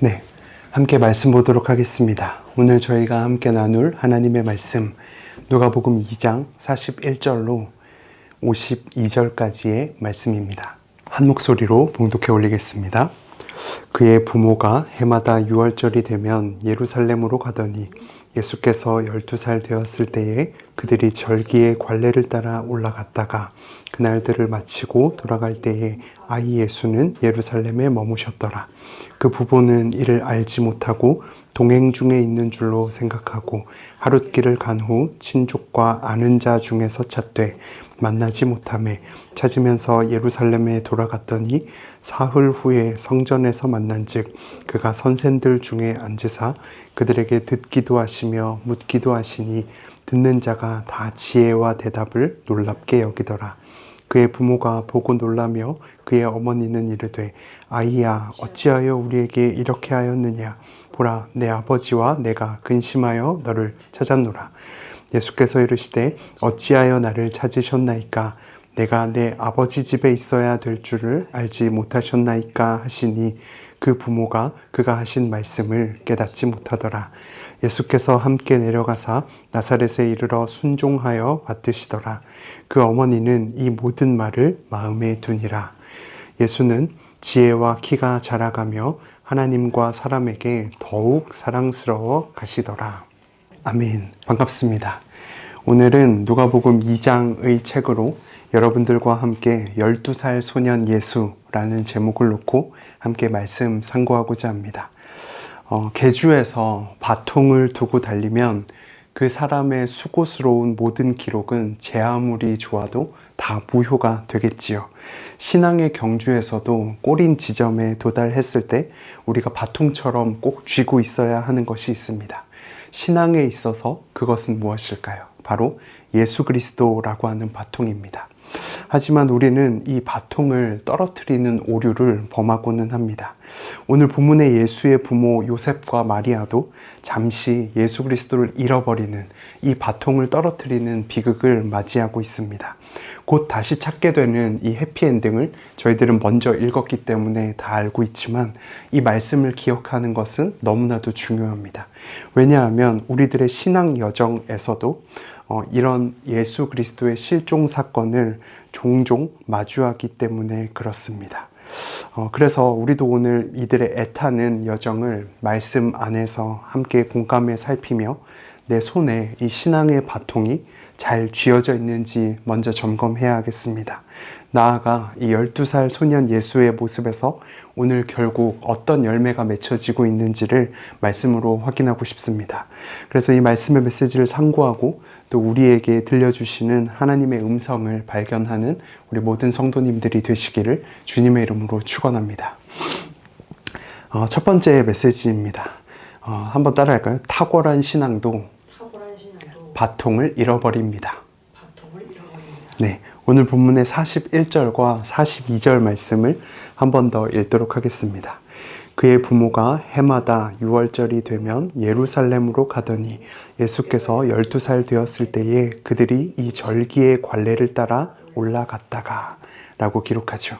네, 함께 말씀 보도록 하겠습니다. 오늘 저희가 함께 나눌 하나님의 말씀 누가복음 2장 41절로 52절까지의 말씀입니다. 한 목소리로 봉독해 올리겠습니다. 그의 부모가 해마다 6월절이 되면 예루살렘으로 가더니 예수께서 12살 되었을 때에 그들이 절기의 관례를 따라 올라갔다가 그날들을 마치고 돌아갈 때에 아이 예수는 예루살렘에 머무셨더라. 그 부모는 이를 알지 못하고 동행 중에 있는 줄로 생각하고 하룻길을 간 후 친족과 아는 자 중에서 찾되 만나지 못하매 찾으면서 예루살렘에 돌아갔더니 사흘 후에 성전에서 만난즉 그가 선생들 중에 앉으사 그들에게 듣기도 하시며 묻기도 하시니 듣는 자가 다 지혜와 대답을 놀랍게 여기더라. 그의 부모가 보고 놀라며 그의 어머니는 이르되 아이야 어찌하여 우리에게 이렇게 하였느냐. 보라 내 아버지와 내가 근심하여 너를 찾았노라. 예수께서 이르시되 어찌하여 나를 찾으셨나이까. 내가 내 아버지 집에 있어야 될 줄을 알지 못하셨나이까 하시니 그 부모가 그가 하신 말씀을 깨닫지 못하더라. 예수께서 함께 내려가사 나사렛에 이르러 순종하여 받드시더라. 그 어머니는 이 모든 말을 마음에 두니라. 예수는 지혜와 키가 자라가며 하나님과 사람에게 더욱 사랑스러워 가시더라. 아멘. 반갑습니다. 오늘은 누가복음 2장의 책으로 여러분들과 함께 12살 소년 예수라는 제목을 놓고 함께 말씀 상고하고자 합니다. 계주에서 바통을 두고 달리면 그 사람의 수고스러운 모든 기록은 제 아무리 좋아도 다 무효가 되겠지요. 신앙의 경주에서도 꼬린 지점에 도달했을 때 우리가 바통처럼 꼭 쥐고 있어야 하는 것이 있습니다. 신앙에 있어서 그것은 무엇일까요? 바로 예수 그리스도라고 하는 바통입니다. 하지만 우리는 이 바통을 떨어뜨리는 오류를 범하고는 합니다. 오늘 본문의 예수의 부모 요셉과 마리아도 잠시 예수 그리스도를 잃어버리는 이 바통을 떨어뜨리는 비극을 맞이하고 있습니다. 곧 다시 찾게 되는 이 해피엔딩을 저희들은 먼저 읽었기 때문에 다 알고 있지만 이 말씀을 기억하는 것은 너무나도 중요합니다. 왜냐하면 우리들의 신앙 여정에서도 이런 예수 그리스도의 실종 사건을 종종 마주하기 때문에 그렇습니다. 그래서 우리도 오늘 이들의 애타는 여정을 말씀 안에서 함께 공감해 살피며 내 손에 이 신앙의 바통이 잘 쥐어져 있는지 먼저 점검해야 하겠습니다. 나아가 이 12살 소년 예수의 모습에서 오늘 결국 어떤 열매가 맺혀지고 있는지를 말씀으로 확인하고 싶습니다. 그래서 이 말씀의 메시지를 상고하고 또 우리에게 들려주시는 하나님의 음성을 발견하는 우리 모든 성도님들이 되시기를 주님의 이름으로 축원합니다. 첫 번째 메시지입니다. 한번 따라할까요? 탁월한 신앙도 바통을 잃어버립니다. 네, 오늘 본문의 41절과 42절 말씀을 한 번 더 읽도록 하겠습니다. 그의 부모가 해마다 6월절이 되면 예루살렘으로 가더니 예수께서 12살 되었을 때에 그들이 이 절기의 관례를 따라 올라갔다가 라고 기록하죠.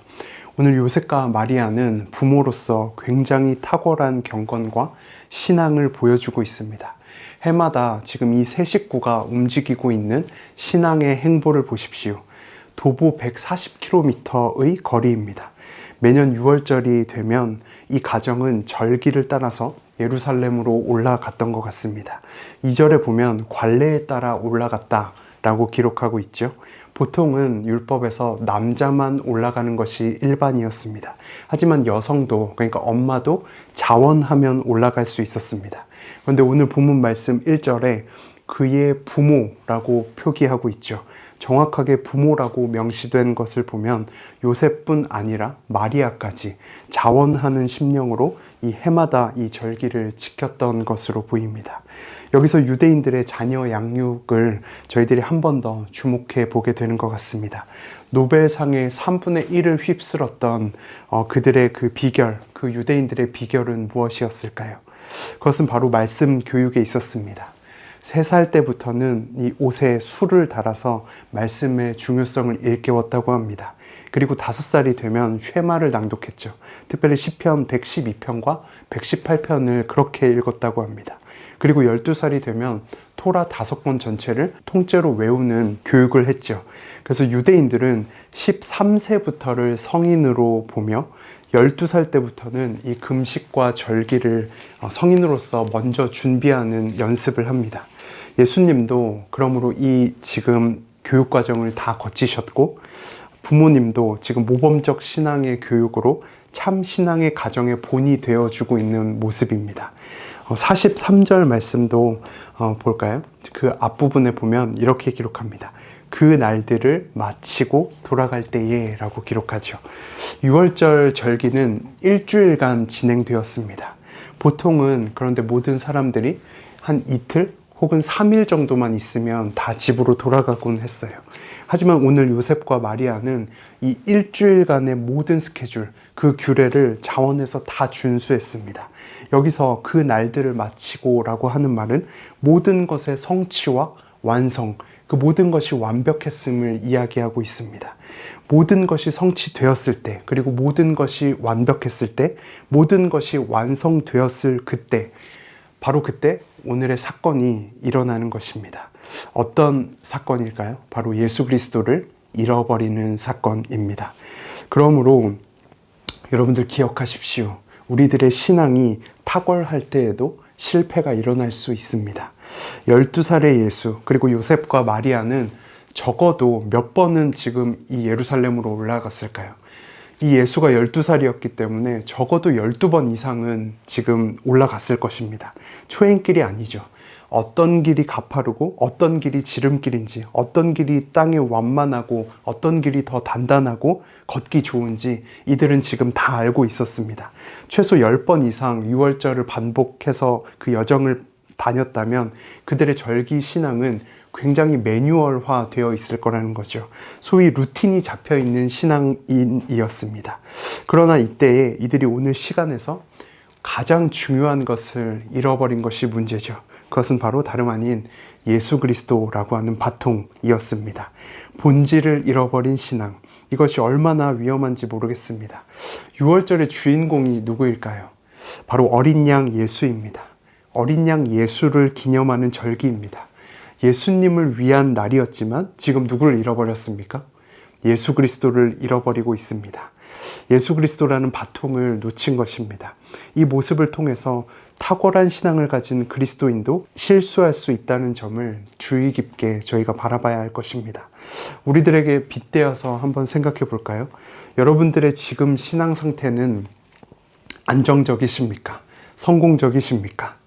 오늘 요셉과 마리아는 부모로서 굉장히 탁월한 경건과 신앙을 보여주고 있습니다. 해마다 지금 이 세 식구가 움직이고 있는 신앙의 행보를 보십시오. 도보 140km의 거리입니다. 매년 6월절이 되면 이 가정은 절기를 따라서 예루살렘으로 올라갔던 것 같습니다. 2절에 보면 관례에 따라 올라갔다 라고 기록하고 있죠. 보통은 율법에서 남자만 올라가는 것이 일반이었습니다. 하지만 여성도, 그러니까 엄마도 자원하면 올라갈 수 있었습니다. 그런데 오늘 본문 말씀 1절에 그의 부모라고 표기하고 있죠. 정확하게 부모라고 명시된 것을 보면 요셉뿐 아니라 마리아까지 자원하는 심령으로 이 해마다 이 절기를 지켰던 것으로 보입니다. 여기서 유대인들의 자녀 양육을 저희들이 한 번 더 주목해 보게 되는 것 같습니다. 노벨상의 3분의 1을 휩쓸었던 그들의 그 비결, 그 유대인들의 비결은 무엇이었을까요? 그것은 바로 말씀 교육에 있었습니다. 3살 때부터는 이 옷에 술을 달아서 말씀의 중요성을 일깨웠다고 합니다. 그리고 5살이 되면 쉐마를 낭독했죠. 특별히 시편 112편과 118편을 그렇게 읽었다고 합니다. 그리고 12살이 되면 토라 5권 전체를 통째로 외우는 교육을 했죠. 그래서 유대인들은 13세부터를 성인으로 보며 12살 때부터는 이 금식과 절기를 성인으로서 먼저 준비하는 연습을 합니다. 예수님도 그러므로 이 지금 교육 과정을 다 거치셨고, 부모님도 지금 모범적 신앙의 교육으로 참 신앙의 가정의 본이 되어주고 있는 모습입니다. 43절 말씀도 볼까요? 그 앞부분에 보면 이렇게 기록합니다. 그 날들을 마치고 돌아갈 때에 라고 기록하죠. 6월절 절기는 일주일간 진행되었습니다. 보통은 그런데 모든 사람들이 한 이틀 혹은 3일 정도만 있으면 다 집으로 돌아가곤 했어요. 하지만 오늘 요셉과 마리아는 이 일주일간의 모든 스케줄, 그 규례를 자원해서 다 준수했습니다. 여기서 그 날들을 마치고 라고 하는 말은 모든 것의 성취와 완성, 그 모든 것이 완벽했음을 이야기하고 있습니다. 모든 것이 성취되었을 때, 그리고 모든 것이 완벽했을 때, 모든 것이 완성되었을 그때, 바로 그때 오늘의 사건이 일어나는 것입니다. 어떤 사건일까요? 바로 예수 그리스도를 잃어버리는 사건입니다. 그러므로 여러분들 기억하십시오. 우리들의 신앙이 탁월할 때에도 실패가 일어날 수 있습니다. 12살의 예수, 그리고 요셉과 마리아는 적어도 몇 번은 지금 이 예루살렘으로 올라갔을까요? 이 예수가 12살이었기 때문에 적어도 12번 이상은 지금 올라갔을 것입니다. 초행길이 아니죠. 어떤 길이 가파르고 어떤 길이 지름길인지, 어떤 길이 땅에 완만하고 어떤 길이 더 단단하고 걷기 좋은지 이들은 지금 다 알고 있었습니다. 최소 10번 이상 6월절을 반복해서 그 여정을 다녔다면 그들의 절기 신앙은 굉장히 매뉴얼화 되어 있을 거라는 거죠. 소위 루틴이 잡혀 있는 신앙인이었습니다. 그러나 이때에 이들이 오늘 시간에서 가장 중요한 것을 잃어버린 것이 문제죠. 그것은 바로 다름 아닌 예수 그리스도라고 하는 바통이었습니다. 본질을 잃어버린 신앙, 이것이 얼마나 위험한지 모르겠습니다. 6월절의 주인공이 누구일까요? 바로 어린 양 예수입니다. 어린 양 예수를 기념하는 절기입니다. 예수님을 위한 날이었지만 지금 누구를 잃어버렸습니까? 예수 그리스도를 잃어버리고 있습니다. 예수 그리스도라는 바통을 놓친 것입니다. 이 모습을 통해서 탁월한 신앙을 가진 그리스도인도 실수할 수 있다는 점을 주의 깊게 저희가 바라봐야 할 것입니다. 우리들에게 빗대어서 한번 생각해 볼까요? 여러분들의 지금 신앙 상태는 안정적이십니까? 성공적이십니까?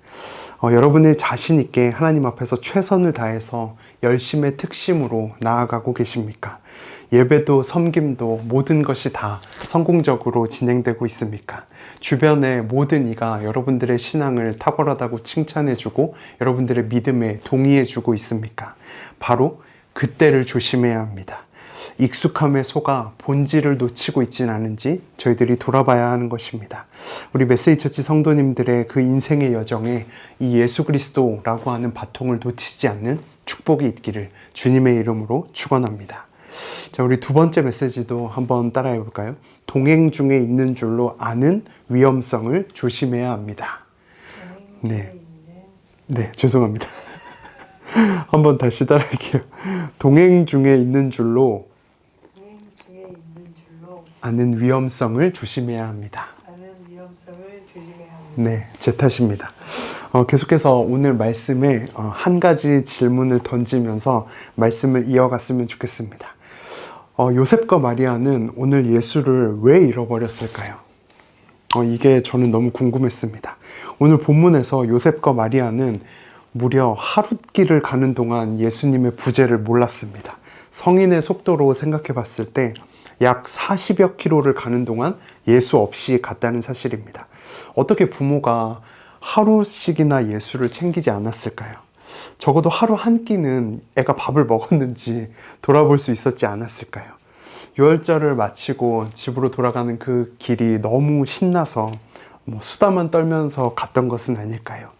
여러분의 자신 있게 하나님 앞에서 최선을 다해서 열심의 특심으로 나아가고 계십니까? 예배도 섬김도 모든 것이 다 성공적으로 진행되고 있습니까? 주변의 모든 이가 여러분들의 신앙을 탁월하다고 칭찬해주고 여러분들의 믿음에 동의해주고 있습니까? 바로 그때를 조심해야 합니다. 익숙함에 속아 본질을 놓치고 있지는 않은지 저희들이 돌아봐야 하는 것입니다. 우리 메시지처치 성도님들의 그 인생의 여정에 이 예수 그리스도라고 하는 바통을 놓치지 않는 축복이 있기를 주님의 이름으로 축원합니다. 자, 우리 두 번째 메시지도 한번 따라해 볼까요? 동행 중에 있는 줄로 아는 위험성을 조심해야 합니다. 네, 죄송합니다. 한번 다시 따라할게요. 동행 중에 있는 줄로 아는 위험성을 조심해야 합니다. 네, 제 탓입니다. 계속해서 오늘 말씀에 한 가지 질문을 던지면서 말씀을 이어갔으면 좋겠습니다. 요셉과 마리아는 오늘 예수를 왜 잃어버렸을까요? 이게 저는 너무 궁금했습니다. 오늘 본문에서 요셉과 마리아는 무려 하룻길을 가는 동안 예수님의 부재를 몰랐습니다. 성인의 속도로 생각해 봤을 때 약 40여 킬로를 가는 동안 예수 없이 갔다는 사실입니다. 어떻게 부모가 하루씩이나 예수를 챙기지 않았을까요? 적어도 하루 한 끼는 애가 밥을 먹었는지 돌아볼 수 있었지 않았을까요? 유월절을 마치고 집으로 돌아가는 그 길이 너무 신나서 수다만 떨면서 갔던 것은 아닐까요?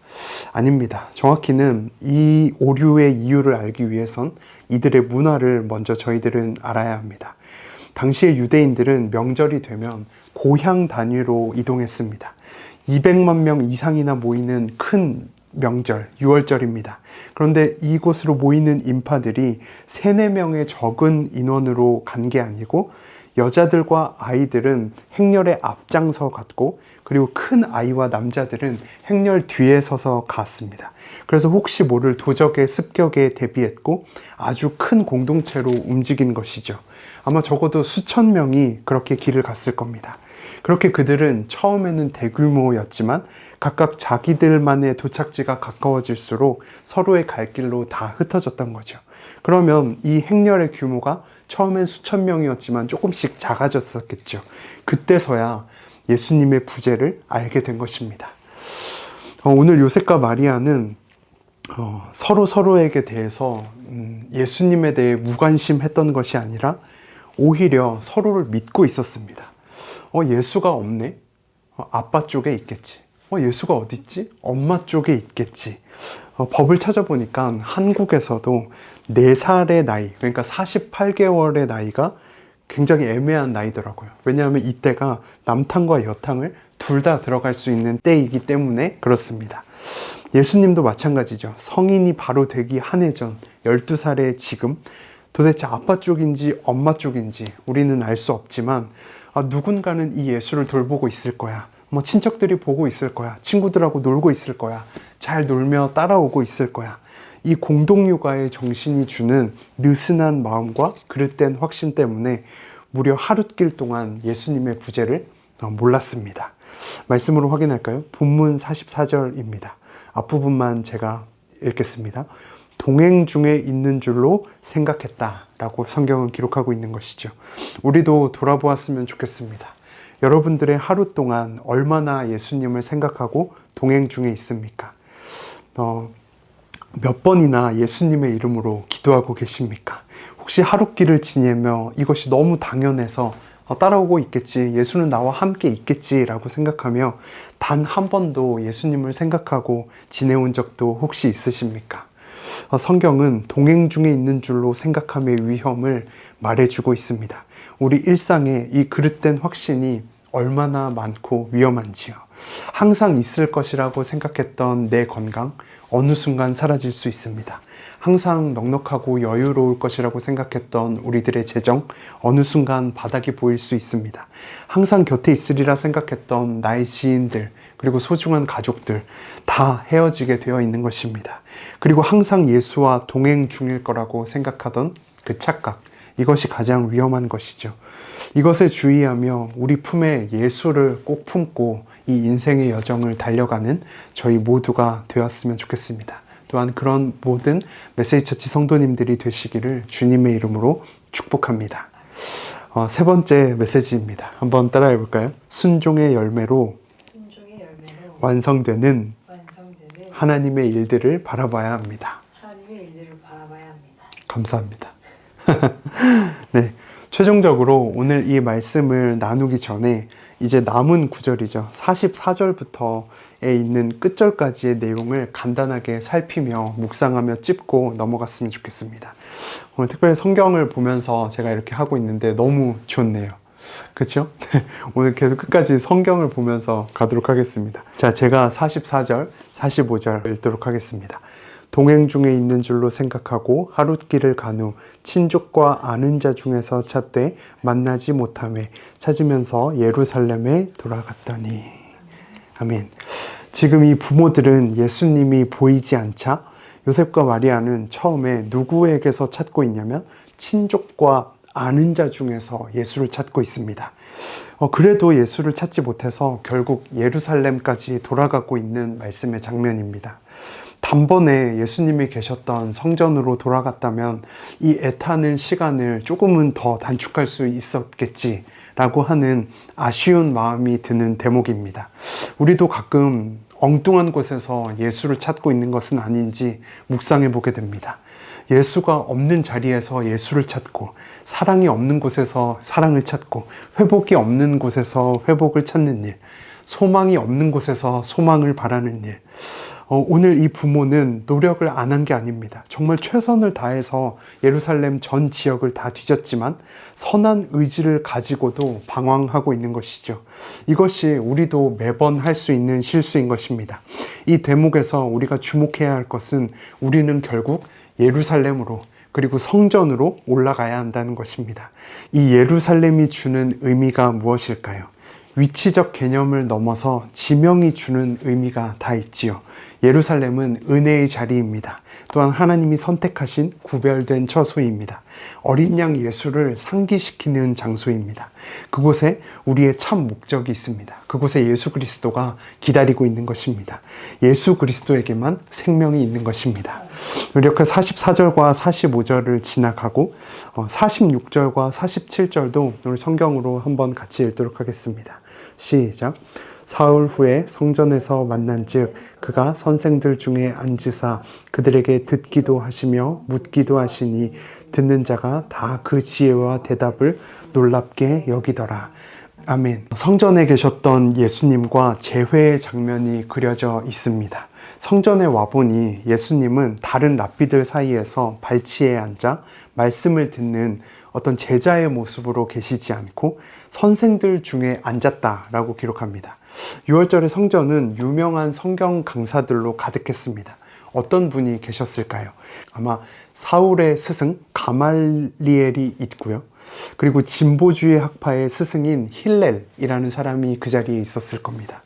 아닙니다. 정확히는 이 오류의 이유를 알기 위해선 이들의 문화를 먼저 저희들은 알아야 합니다. 당시의 유대인들은 명절이 되면 고향 단위로 이동했습니다. 200만 명 이상이나 모이는 큰 명절, 6월절입니다. 그런데 이곳으로 모이는 인파들이 3, 4명의 적은 인원으로 간 게 아니고 여자들과 아이들은 행렬의 앞장서 갔고, 그리고 큰 아이와 남자들은 행렬 뒤에 서서 갔습니다. 그래서 혹시 모를 도적의 습격에 대비했고 아주 큰 공동체로 움직인 것이죠. 아마 적어도 수천 명이 그렇게 길을 갔을 겁니다. 그렇게 그들은 처음에는 대규모였지만 각각 자기들만의 도착지가 가까워질수록 서로의 갈 길로 다 흩어졌던 거죠. 그러면 이 행렬의 규모가 처음엔 수천 명이었지만 조금씩 작아졌었겠죠. 그때서야 예수님의 부재를 알게 된 것입니다. 오늘 요셉과 마리아는 서로에게 대해서 예수님에 대해 무관심했던 것이 아니라 오히려 서로를 믿고 있었습니다. 예수가 없네? 아빠 쪽에 있겠지. 예수가 어디 있지? 엄마 쪽에 있겠지. 법을 찾아보니까 한국에서도 4살의 나이, 그러니까 48개월의 나이가 굉장히 애매한 나이더라고요. 왜냐하면 이때가 남탕과 여탕을 둘 다 들어갈 수 있는 때이기 때문에 그렇습니다. 예수님도 마찬가지죠. 성인이 바로 되기 한 해 전 12살의 지금 도대체 아빠 쪽인지 엄마 쪽인지 우리는 알 수 없지만 누군가는 이 예수를 돌보고 있을 거야. 친척들이 보고 있을 거야. 친구들하고 놀고 있을 거야. 잘 놀며 따라오고 있을 거야. 이 공동육아의 정신이 주는 느슨한 마음과 그릇된 확신 때문에 무려 하룻길 동안 예수님의 부재를 몰랐습니다. 말씀으로 확인할까요? 본문 44절입니다. 앞부분만 제가 읽겠습니다. 동행 중에 있는 줄로 생각했다라고 성경은 기록하고 있는 것이죠. 우리도 돌아보았으면 좋겠습니다. 여러분들의 하루 동안 얼마나 예수님을 생각하고 동행 중에 있습니까? 몇 번이나 예수님의 이름으로 기도하고 계십니까? 혹시 하룻길을 지내며 이것이 너무 당연해서 따라오고 있겠지, 예수는 나와 함께 있겠지라고 생각하며 단 한 번도 예수님을 생각하고 지내온 적도 혹시 있으십니까? 성경은 동행 중에 있는 줄로 생각함의 위험을 말해주고 있습니다. 우리 일상에 이 그릇된 확신이 얼마나 많고 위험한지요. 항상 있을 것이라고 생각했던 내 건강, 어느 순간 사라질 수 있습니다. 항상 넉넉하고 여유로울 것이라고 생각했던 우리들의 재정, 어느 순간 바닥이 보일 수 있습니다. 항상 곁에 있으리라 생각했던 나의 지인들, 그리고 소중한 가족들 다 헤어지게 되어 있는 것입니다. 그리고 항상 예수와 동행 중일 거라고 생각하던 그 착각, 이것이 가장 위험한 것이죠. 이것에 주의하며 우리 품에 예수를 꼭 품고 이 인생의 여정을 달려가는 저희 모두가 되었으면 좋겠습니다. 또한 그런 모든 메시지처치 성도님들이 되시기를 주님의 이름으로 축복합니다. 세 번째 메시지입니다. 한번 따라해 볼까요? 순종의 열매로 완성되는 하나님의 일들을 바라봐야 합니다. 감사합니다. 네, 최종적으로 오늘 이 말씀을 나누기 전에 이제 남은 구절이죠. 44절부터에 있는 끝절까지의 내용을 간단하게 살피며 묵상하며 찝고 넘어갔으면 좋겠습니다. 오늘 특별히 성경을 보면서 제가 이렇게 하고 있는데 너무 좋네요. 그렇죠? 오늘 계속 끝까지 성경을 보면서 가도록 하겠습니다. 자, 제가 44절, 45절 읽도록 하겠습니다. 동행 중에 있는 줄로 생각하고 하룻길을 간 후 친족과 아는 자 중에서 찾되 만나지 못하매 찾으면서 예루살렘에 돌아갔더니. 아멘. 지금 이 부모들은 예수님이 보이지 않자 요셉과 마리아는 처음에 누구에게서 찾고 있냐면 친족과 아는 자 중에서 예수를 찾고 있습니다. 그래도 예수를 찾지 못해서 결국 예루살렘까지 돌아가고 있는 말씀의 장면입니다. 단번에 예수님이 계셨던 성전으로 돌아갔다면 이 애타는 시간을 조금은 더 단축할 수 있었겠지라고 하는 아쉬운 마음이 드는 대목입니다. 우리도 가끔 엉뚱한 곳에서 예수를 찾고 있는 것은 아닌지 묵상해 보게 됩니다. 예수가 없는 자리에서 예수를 찾고, 사랑이 없는 곳에서 사랑을 찾고, 회복이 없는 곳에서 회복을 찾는 일, 소망이 없는 곳에서 소망을 바라는 일, 오늘 이 부모는 노력을 안 한 게 아닙니다. 정말 최선을 다해서 예루살렘 전 지역을 다 뒤졌지만 선한 의지를 가지고도 방황하고 있는 것이죠. 이것이 우리도 매번 할 수 있는 실수인 것입니다. 이 대목에서 우리가 주목해야 할 것은 우리는 결국 예루살렘으로 그리고 성전으로 올라가야 한다는 것입니다. 이 예루살렘이 주는 의미가 무엇일까요? 위치적 개념을 넘어서 지명이 주는 의미가 다 있지요. 예루살렘은 은혜의 자리입니다. 또한 하나님이 선택하신 구별된 처소입니다. 어린 양 예수를 상기시키는 장소입니다. 그곳에 우리의 참 목적이 있습니다. 그곳에 예수 그리스도가 기다리고 있는 것입니다. 예수 그리스도에게만 생명이 있는 것입니다. 이렇게 44절과 45절을 지나가고 46절과 47절도 오늘 성경으로 한번 같이 읽도록 하겠습니다. 시작. 사흘 후에 성전에서 만난즉 그가 선생들 중에 앉으사 그들에게 듣기도 하시며 묻기도 하시니 듣는 자가 다 그 지혜와 대답을 놀랍게 여기더라. 아멘. 성전에 계셨던 예수님과 재회의 장면이 그려져 있습니다. 성전에 와보니 예수님은 다른 랍비들 사이에서 발치에 앉아 말씀을 듣는 어떤 제자의 모습으로 계시지 않고 선생들 중에 앉았다라고 기록합니다. 6월절의 성전은 유명한 성경 강사들로 가득했습니다. 어떤 분이 계셨을까요? 아마 사울의 스승 가말리엘이 있고요. 그리고 진보주의 학파의 스승인 힐렐이라는 사람이 그 자리에 있었을 겁니다.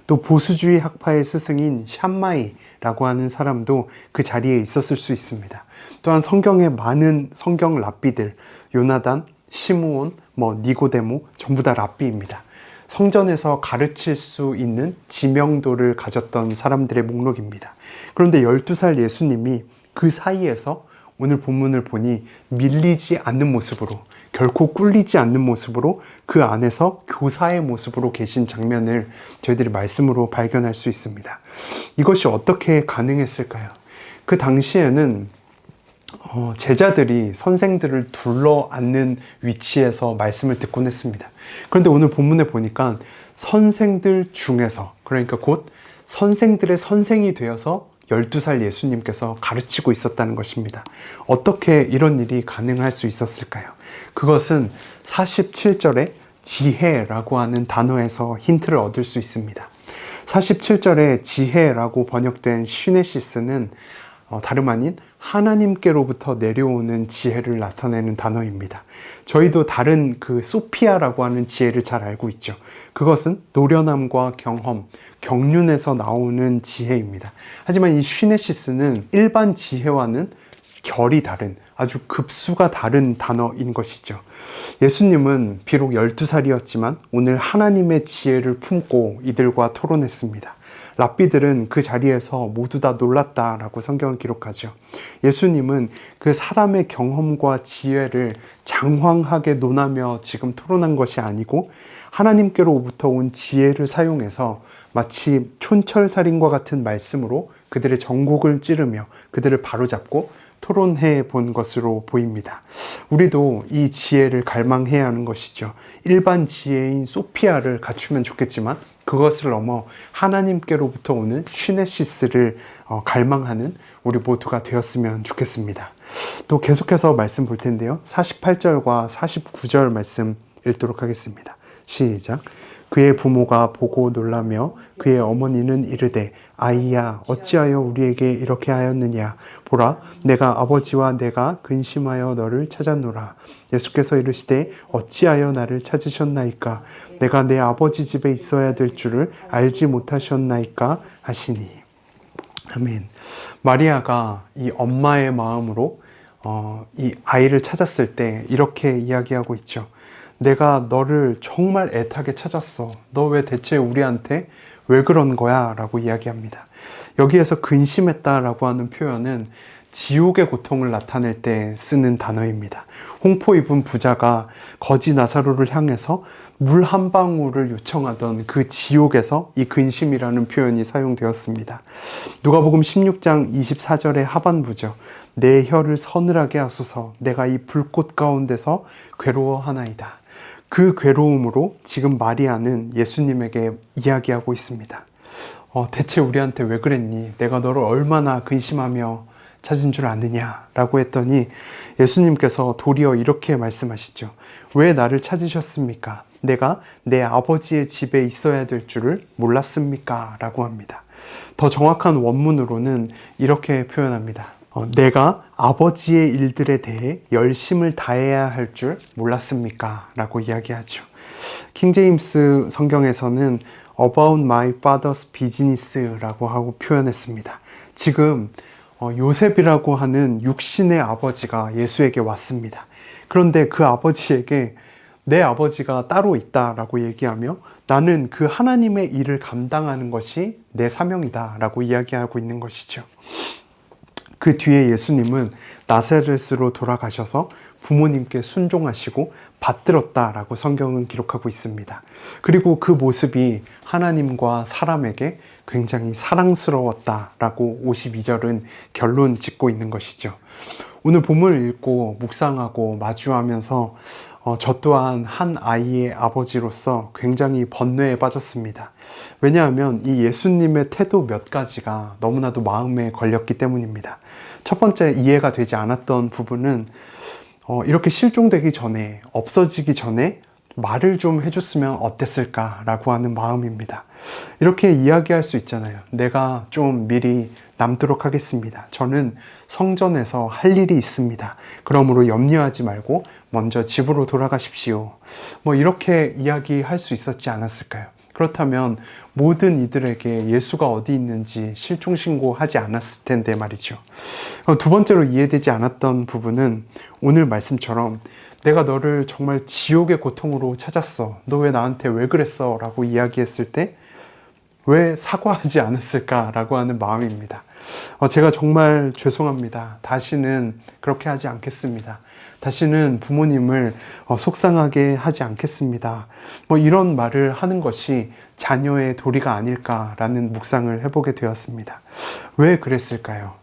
또 보수주의 학파의 스승인 샴마이라고 하는 사람도 그 자리에 있었을 수 있습니다. 또한 성경의 많은 성경 랍비들, 요나단, 시므온, 니고데모 전부 다 랍비입니다. 성전에서 가르칠 수 있는 지명도를 가졌던 사람들의 목록입니다. 그런데 12살 예수님이 그 사이에서 오늘 본문을 보니 밀리지 않는 모습으로, 결코 꿀리지 않는 모습으로 그 안에서 교사의 모습으로 계신 장면을 저희들이 말씀으로 발견할 수 있습니다. 이것이 어떻게 가능했을까요? 그 당시에는 제자들이 선생들을 둘러앉는 위치에서 말씀을 듣곤 했습니다. 그런데 오늘 본문에 보니까 선생들 중에서, 그러니까 곧 선생들의 선생이 되어서 12살 예수님께서 가르치고 있었다는 것입니다. 어떻게 이런 일이 가능할 수 있었을까요? 그것은 47절에 지혜라고 하는 단어에서 힌트를 얻을 수 있습니다. 47절에 지혜라고 번역된 시네시스는 다름 아닌 하나님께로부터 내려오는 지혜를 나타내는 단어입니다. 저희도 다른 그 소피아라고 하는 지혜를 잘 알고 있죠. 그것은 노련함과 경험, 경륜에서 나오는 지혜입니다. 하지만 이 시네시스는 일반 지혜와는 결이 다른, 아주 급수가 다른 단어인 것이죠. 예수님은 비록 12살이었지만 오늘 하나님의 지혜를 품고 이들과 토론했습니다. 랍비들은 그 자리에서 모두 다 놀랐다라고 성경은 기록하죠. 예수님은 그 사람의 경험과 지혜를 장황하게 논하며 지금 토론한 것이 아니고 하나님께로부터 온 지혜를 사용해서 마치 촌철살인과 같은 말씀으로 그들의 정곡을 찌르며 그들을 바로잡고 토론해 본 것으로 보입니다. 우리도 이 지혜를 갈망해야 하는 것이죠. 일반 지혜인 소피아를 갖추면 좋겠지만 그것을 넘어 하나님께로부터 오는 시네시스를 갈망하는 우리 모두가 되었으면 좋겠습니다. 또 계속해서 말씀 볼 텐데요. 48절과 49절 말씀 읽도록 하겠습니다. 시작. 그의 부모가 보고 놀라며 그의 어머니는 이르되 아이야 어찌하여 우리에게 이렇게 하였느냐 보라 내가 아버지와 내가 근심하여 너를 찾았노라. 예수께서 이르시되 어찌하여 나를 찾으셨나이까 내가 내 아버지 집에 있어야 될 줄을 알지 못하셨나이까 하시니. 아멘. 마리아가 이 엄마의 마음으로 이 아이를 찾았을 때 이렇게 이야기하고 있죠. 내가 너를 정말 애타게 찾았어. 너 왜 대체 우리한테 왜 그런 거야? 라고 이야기합니다. 여기에서 근심했다라고 하는 표현은 지옥의 고통을 나타낼 때 쓰는 단어입니다. 홍포 입은 부자가 거지 나사로를 향해서 물 한 방울을 요청하던 그 지옥에서 이 근심이라는 표현이 사용되었습니다. 누가복음 16장 24절의 하반부죠. 내 혀를 서늘하게 하소서 내가 이 불꽃 가운데서 괴로워하나이다. 그 괴로움으로 지금 마리아는 예수님에게 이야기하고 있습니다. 대체 우리한테 왜 그랬니? 내가 너를 얼마나 근심하며 찾은 줄 아느냐? 라고 했더니 예수님께서 도리어 이렇게 말씀하시죠. 왜 나를 찾으셨습니까? 내가 내 아버지의 집에 있어야 될 줄을 몰랐습니까? 라고 합니다. 더 정확한 원문으로는 이렇게 표현합니다. 내가 아버지의 일들에 대해 열심을 다해야 할 줄 몰랐습니까? 라고 이야기하죠. 킹제임스 성경에서는 about my father's business라고 하고 표현했습니다. 지금 요셉이라고 하는 육신의 아버지가 예수에게 왔습니다. 그런데 그 아버지에게 내 아버지가 따로 있다라고 얘기하며 나는 그 하나님의 일을 감당하는 것이 내 사명이다 라고 이야기하고 있는 것이죠. 그 뒤에 예수님은 나사렛으로 돌아가셔서 부모님께 순종하시고 받들었다라고 성경은 기록하고 있습니다. 그리고 그 모습이 하나님과 사람에게 굉장히 사랑스러웠다라고 52절은 결론 짓고 있는 것이죠. 오늘 본문을 읽고 묵상하고 마주하면서 저 또한 한 아이의 아버지로서 굉장히 번뇌에 빠졌습니다. 왜냐하면 이 예수님의 태도 몇 가지가 너무나도 마음에 걸렸기 때문입니다. 첫 번째 이해가 되지 않았던 부분은 이렇게 실종되기 전에, 없어지기 전에 말을 좀 해줬으면 어땠을까라고 하는 마음입니다. 이렇게 이야기할 수 있잖아요. 내가 좀 미리 남도록 하겠습니다. 저는 성전에서 할 일이 있습니다. 그러므로 염려하지 말고 먼저 집으로 돌아가십시오. 이렇게 이야기할 수 있었지 않았을까요? 그렇다면 모든 이들에게 예수가 어디 있는지 실종신고하지 않았을 텐데 말이죠. 두 번째로 이해되지 않았던 부분은 오늘 말씀처럼 내가 너를 정말 지옥의 고통으로 찾았어. 너 왜 나한테 왜 그랬어? 라고 이야기했을 때 왜 사과하지 않았을까라고 하는 마음입니다. 제가 정말 죄송합니다. 다시는 그렇게 하지 않겠습니다. 다시는 부모님을 속상하게 하지 않겠습니다. 이런 말을 하는 것이 자녀의 도리가 아닐까라는 묵상을 해보게 되었습니다. 왜 그랬을까요?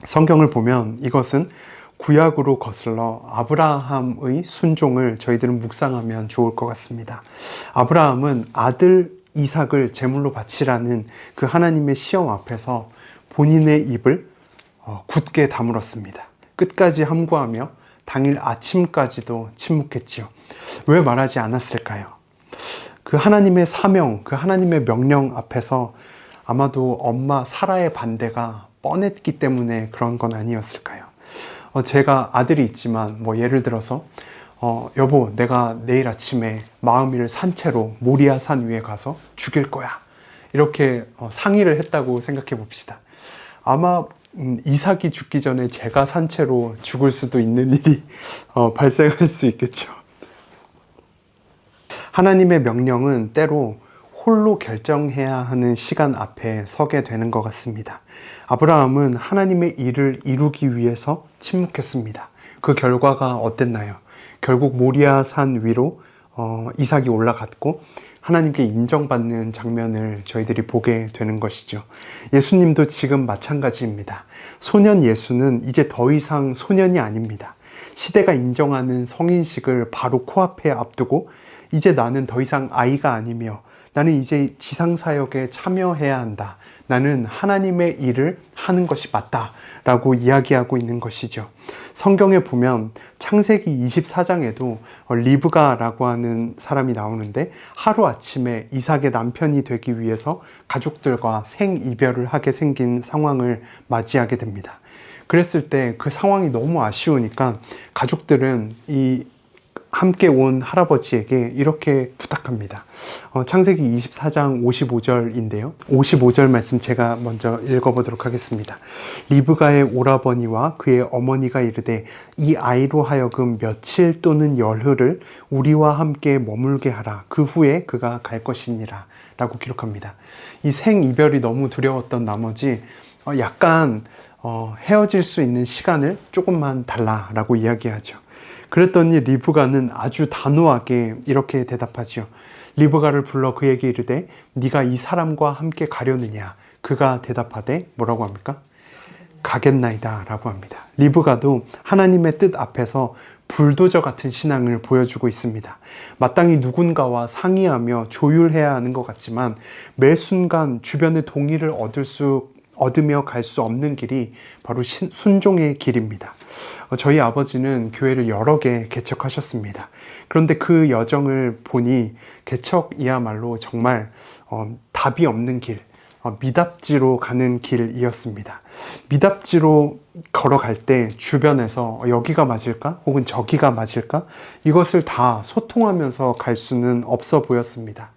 성경을 보면 이것은 구약으로 거슬러 아브라함의 순종을 저희들은 묵상하면 좋을 것 같습니다. 아브라함은 아들 이삭을 제물로 바치라는 그 하나님의 시험 앞에서 본인의 입을 굳게 다물었습니다. 끝까지 함구하며 당일 아침까지도 침묵했지요. 왜 말하지 않았을까요? 그 하나님의 사명, 그 하나님의 명령 앞에서 아마도 엄마 사라의 반대가 뻔했기 때문에 그런 건 아니었을까요? 제가 아들이 있지만 예를 들어서 여보, 내가 내일 아침에 마음이를 산채로 모리아 산 위에 가서 죽일 거야. 이렇게 상의를 했다고 생각해 봅시다. 아마 이삭이 죽기 전에 제가 산채로 죽을 수도 있는 일이 발생할 수 있겠죠. 하나님의 명령은 때로 홀로 결정해야 하는 시간 앞에 서게 되는 것 같습니다. 아브라함은 하나님의 일을 이루기 위해서 침묵했습니다. 그 결과가 어땠나요? 결국 모리아 산 위로 이삭이 올라갔고 하나님께 인정받는 장면을 저희들이 보게 되는 것이죠. 예수님도 지금 마찬가지입니다. 소년 예수는 이제 더 이상 소년이 아닙니다. 시대가 인정하는 성인식을 바로 코앞에 앞두고 이제 나는 더 이상 아이가 아니며 나는 이제 지상사역에 참여해야 한다. 나는 하나님의 일을 하는 것이 맞다. 라고 이야기하고 있는 것이죠. 성경에 보면 창세기 24장에도 리브가라고 하는 사람이 나오는데 하루아침에 이삭의 남편이 되기 위해서 가족들과 생이별을 하게 생긴 상황을 맞이하게 됩니다. 그랬을 때 그 상황이 너무 아쉬우니까 가족들은 이 함께 온 할아버지에게 이렇게 부탁합니다. 창세기 24장 55절인데요. 55절 말씀 제가 먼저 읽어보도록 하겠습니다. 리브가의 오라버니와 그의 어머니가 이르되 이 아이로 하여금 며칠 또는 열흘을 우리와 함께 머물게 하라. 그 후에 그가 갈 것이니라. 라고 기록합니다. 이 생이별이 너무 두려웠던 나머지 약간 헤어질 수 있는 시간을 조금만 달라라고 이야기하죠. 그랬더니 리브가는 아주 단호하게 이렇게 대답하지요. 리브가를 불러 그에게 이르되 네가 이 사람과 함께 가려느냐? 그가 대답하되 뭐라고 합니까? 가겠나이다 라고 합니다. 리브가도 하나님의 뜻 앞에서 불도저 같은 신앙을 보여주고 있습니다. 마땅히 누군가와 상의하며 조율해야 하는 것 같지만 매 순간 주변의 동의를 얻으며 갈 수 없는 길이 바로 순종의 길입니다. 저희 아버지는 교회를 여러 개 개척하셨습니다. 그런데 그 여정을 보니 개척이야말로 정말 답이 없는 길, 미답지로 가는 길이었습니다. 미답지로 걸어갈 때 주변에서 여기가 맞을까? 혹은 저기가 맞을까? 이것을 다 소통하면서 갈 수는 없어 보였습니다.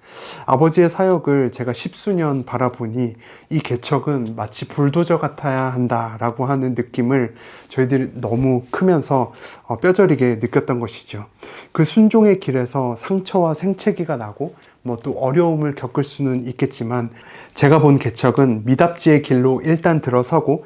아버지의 사역을 제가 10수년 바라보니 이 개척은 마치 불도저 같아야 한다라고 하는 느낌을 저희들이 너무 크면서 뼈저리게 느꼈던 것이죠. 그 순종의 길에서 상처와 생채기가 나고 또 어려움을 겪을 수는 있겠지만 제가 본 개척은 미답지의 길로 일단 들어서고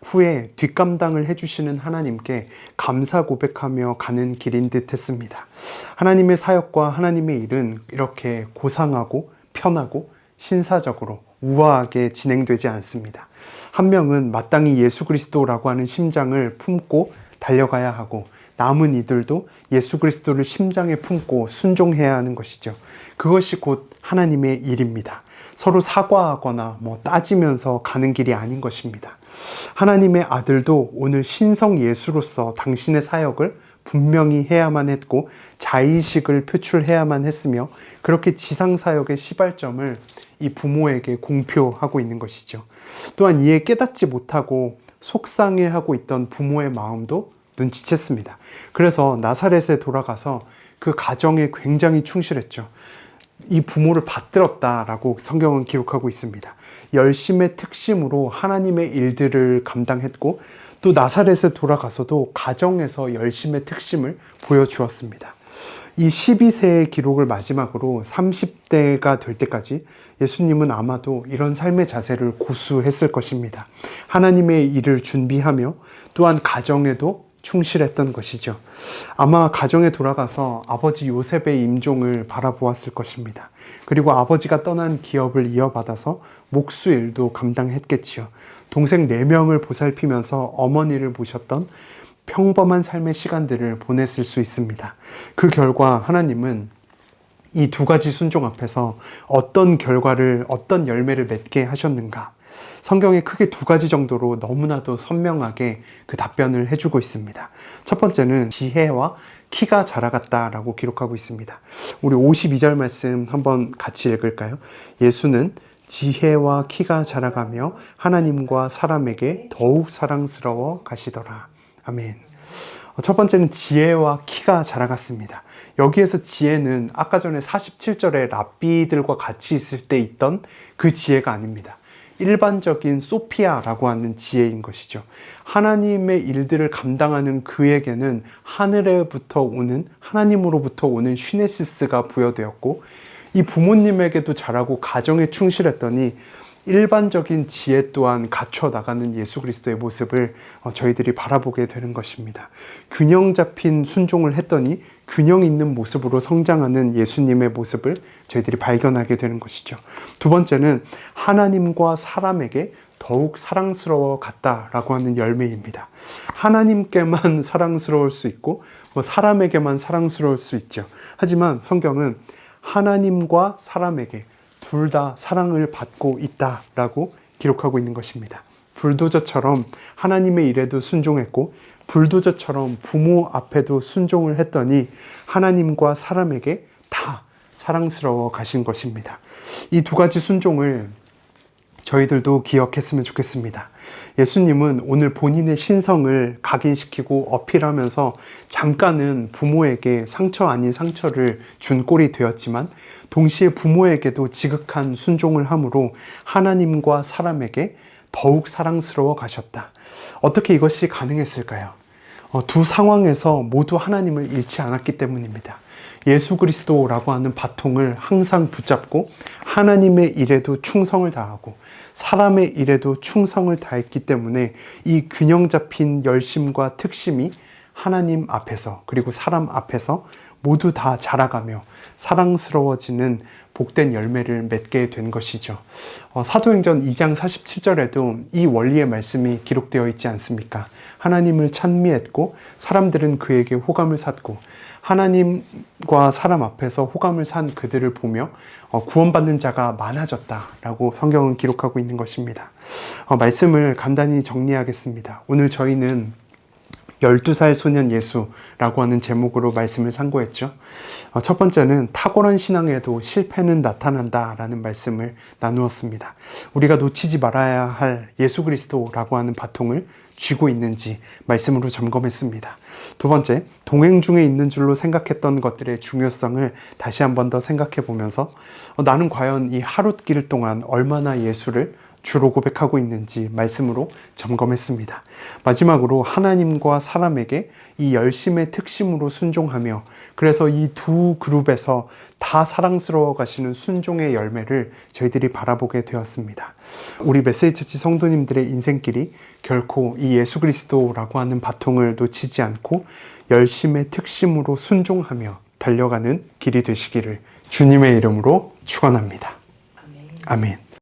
후에 뒷감당을 해주시는 하나님께 감사 고백하며 가는 길인 듯 했습니다. 하나님의 사역과 하나님의 일은 이렇게 고상하고 편하고 신사적으로 우아하게 진행되지 않습니다. 한 명은 마땅히 예수 그리스도라고 하는 심장을 품고 달려가야 하고 남은 이들도 예수 그리스도를 심장에 품고 순종해야 하는 것이죠. 그것이 곧 하나님의 일입니다. 서로 사과하거나 따지면서 가는 길이 아닌 것입니다. 하나님의 아들도 오늘 신성 예수로서 당신의 사역을 분명히 해야만 했고 자의식을 표출해야만 했으며 그렇게 지상사역의 시발점을 이 부모에게 공표하고 있는 것이죠. 또한 이에 깨닫지 못하고 속상해하고 있던 부모의 마음도 눈치챘습니다. 그래서 나사렛에 돌아가서 그 가정에 굉장히 충실했죠. 이 부모를 받들었다라고 성경은 기록하고 있습니다. 열심의 특심으로 하나님의 일들을 감당했고 또 나사렛에 돌아가서도 가정에서 열심의 특심을 보여주었습니다. 이 12세의 기록을 마지막으로 30대가 될 때까지 예수님은 아마도 이런 삶의 자세를 고수했을 것입니다. 하나님의 일을 준비하며 또한 가정에도 충실했던 것이죠. 아마 가정에 돌아가서 아버지 요셉의 임종을 바라보았을 것입니다. 그리고 아버지가 떠난 기업을 이어받아서 목수일도 감당했겠지요. 동생 4명을 보살피면서 어머니를 모셨던 평범한 삶의 시간들을 보냈을 수 있습니다. 그 결과 하나님은 이 2가지 순종 앞에서 어떤 열매를 맺게 하셨는가? 성경에 크게 2가지 정도로 너무나도 선명하게 그 답변을 해주고 있습니다. 첫 번째는 지혜와 키가 자라갔다라고 기록하고 있습니다. 우리 52절 말씀 한번 같이 읽을까요? 예수는 지혜와 키가 자라가며 하나님과 사람에게 더욱 사랑스러워 가시더라. 아멘. 첫 번째는 지혜와 키가 자라갔습니다. 여기에서 지혜는 아까 전에 47절에 랍비들과 같이 있을 때 있던 그 지혜가 아닙니다. 일반적인 소피아라고 하는 지혜인 것이죠. 하나님의 일들을 감당하는 그에게는 하나님으로부터 오는 슈네시스가 부여되었고 이 부모님에게도 잘하고 가정에 충실했더니 일반적인 지혜 또한 갖춰 나가는 예수 그리스도의 모습을 저희들이 바라보게 되는 것입니다. 균형 잡힌 순종을 했더니 균형 있는 모습으로 성장하는 예수님의 모습을 저희들이 발견하게 되는 것이죠. 2번째는 하나님과 사람에게 더욱 사랑스러워 갔다라고 하는 열매입니다. 하나님께만 사랑스러울 수 있고 사람에게만 사랑스러울 수 있죠. 하지만 성경은 하나님과 사람에게 둘 다 사랑을 받고 있다라고 기록하고 있는 것입니다. 불도저처럼 하나님의 일에도 순종했고 불도저처럼 부모 앞에도 순종을 했더니 하나님과 사람에게 다 사랑스러워 가신 것입니다. 이 2가지 순종을 저희들도 기억했으면 좋겠습니다. 예수님은 오늘 본인의 신성을 각인시키고 어필하면서 잠깐은 부모에게 상처 아닌 상처를 준 꼴이 되었지만 동시에 부모에게도 지극한 순종을 함으로 하나님과 사람에게 더욱 사랑스러워 가셨다. 어떻게 이것이 가능했을까요? 2 상황에서 모두 하나님을 잃지 않았기 때문입니다. 예수 그리스도라고 하는 바통을 항상 붙잡고 하나님의 일에도 충성을 다하고 사람의 일에도 충성을 다했기 때문에 이 균형 잡힌 열심과 특심이 하나님 앞에서 그리고 사람 앞에서 모두 다 자라가며 사랑스러워지는 복된 열매를 맺게 된 것이죠. 사도행전 2장 47절에도 이 원리의 말씀이 기록되어 있지 않습니까? 하나님을 찬미했고 사람들은 그에게 호감을 샀고 하나님과 사람 앞에서 호감을 산 그들을 보며 구원받는 자가 많아졌다라고 성경은 기록하고 있는 것입니다. 말씀을 간단히 정리하겠습니다. 오늘 저희는 12살 소년 예수라고 하는 제목으로 말씀을 상고했죠. 첫 번째는 탁월한 신앙에도 실패는 나타난다라는 말씀을 나누었습니다. 우리가 놓치지 말아야 할 예수 그리스도라고 하는 바통을 쥐고 있는지 말씀으로 점검했습니다. 두 번째, 동행 중에 있는 줄로 생각했던 것들의 중요성을 다시 한 번 더 생각해 보면서 나는 과연 이 하룻길 동안 얼마나 예수를 주로 고백하고 있는지 말씀으로 점검했습니다. 마지막으로 하나님과 사람에게 이 열심의 특심으로 순종하며 그래서 이 두 그룹에서 다 사랑스러워 가시는 순종의 열매를 저희들이 바라보게 되었습니다. 우리 메시지처치 성도님들의 인생길이 결코 이 예수 그리스도라고 하는 바통을 놓치지 않고 열심의 특심으로 순종하며 달려가는 길이 되시기를 주님의 이름으로 축원합니다. 아멘.